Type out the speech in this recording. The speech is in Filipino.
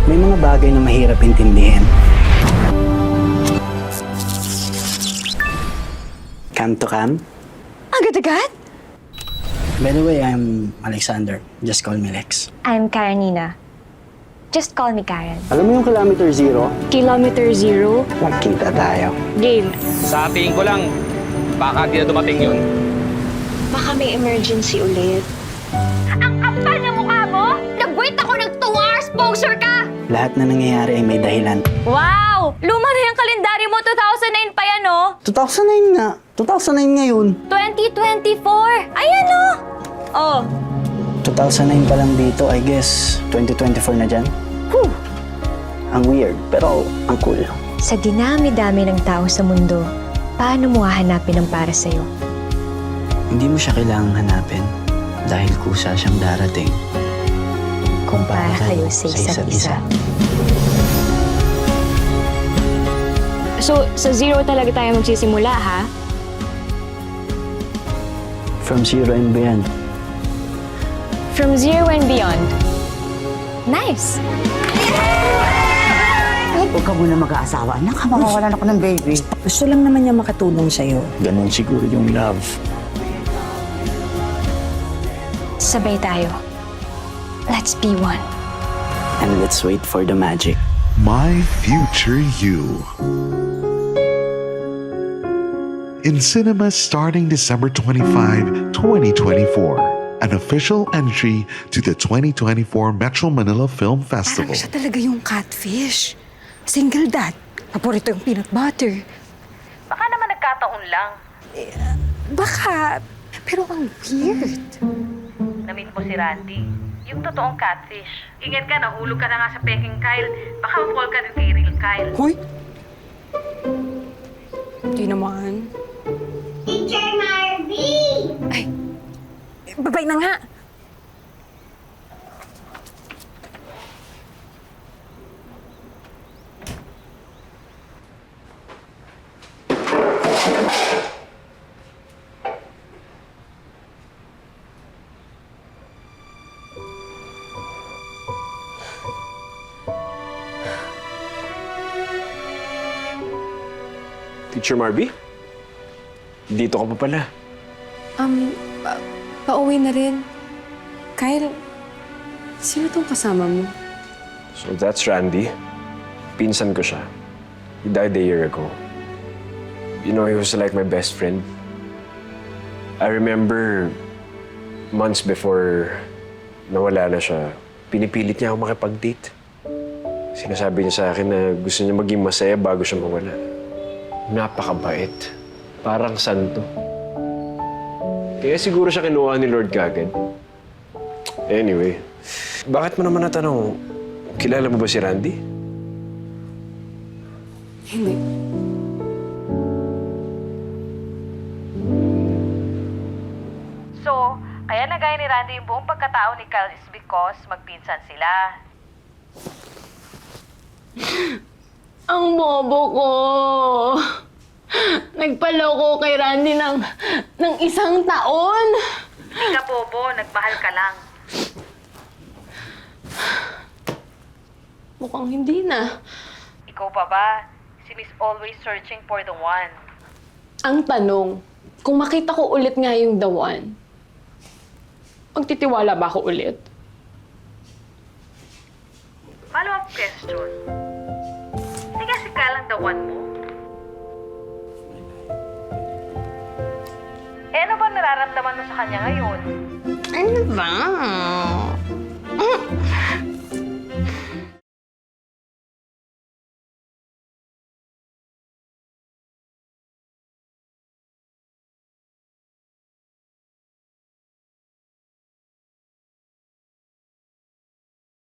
May mga bagay na mahirap intindihin. Cam to cam? Agad-agad? By the way, I'm Alexander. Just call me Lex. I'm Karenina. Just call me Karen. Alam mo yung kilometer zero? Kilometer zero? Magkita tayo. Gail. Sa tingin ko lang, baka di na dumating yun. Baka may emergency ulit. Ang kapal na mukha mo! Nag-wait ako ng 2 hours, poser ka! Lahat na nangyayari ay may dahilan. Wow! Luma na yung kalendaryo mo, 2009 pa yan, oh! 2009 nga. 2009 ngayon. 2024! Ayan, oh! Oh. 2009 pa lang dito, I guess 2024 na dyan. Whew. Ang weird, pero ang cool. Sa dinami-dami ng tao sa mundo, paano mo hahanapin ang para sa'yo? Hindi mo siya kailangang hanapin dahil kusa siyang darating. Kung para kayo sa isa't isa. So, sa zero talaga tayo magsisimula, ha? From zero and beyond. From zero and beyond. Nice! Huwag ka muna mag-aasawa. Anak, makawalan ako ng baby. Gusto lang naman niya makatulong sa'yo. Ganon siguro yung love. Sabay tayo. Let's be one. And let's wait for the magic. My Future You. In cinemas starting December 25, 2024. An official entry to the 2024 Metro Manila Film Festival. Parang siya talaga yung catfish. Single dad. Paborito yung peanut butter. Baka naman nagkataon lang. Baka, pero ang weird. Na-meet mo si Randy. Yung totoong catfish. Ingat ka, nahulog ka na nga sa peking Kyle. Baka ma-fall ka din kay real Kyle. Hoy! Hindi naman. Teacher Marvy! Ay, babay na nga. Teacher Marby? Dito ka pa pala. Pauwi na rin. Kyle, sino tong kasama mo? So that's Randy. Pinsan ko siya. He died a year ago. You know, he was like my best friend. I remember months before nawala na siya, pinipilit niya ako makipag-date. Sinasabi niya sa akin na gusto niya maging masaya bago siya mawala. Napakabait. Parang santo. Kaya siguro siya kinuha ni Lord kagad. Anyway, bakit mo naman natanong, kilala mo ba si Randy? Hindi. So, kaya nagaya ni Randy yung buong pagkatao ni Kyle is because magpinsan sila. Ang bobo ko! Nagpaloko kay Randy ng 1 taon! Hindi ka bobo, nagmahal ka lang. Mukhang hindi na. Ikaw pa ba? Si Miss always searching for the one. Ang tanong, kung makita ko ulit nga yung the one, magtitiwala ba ako ulit? Follow-up question. Hindi kasi Kyle ang the one mo? Eh, ano ba nararamdaman mo sa kanya ngayon? Ano ba?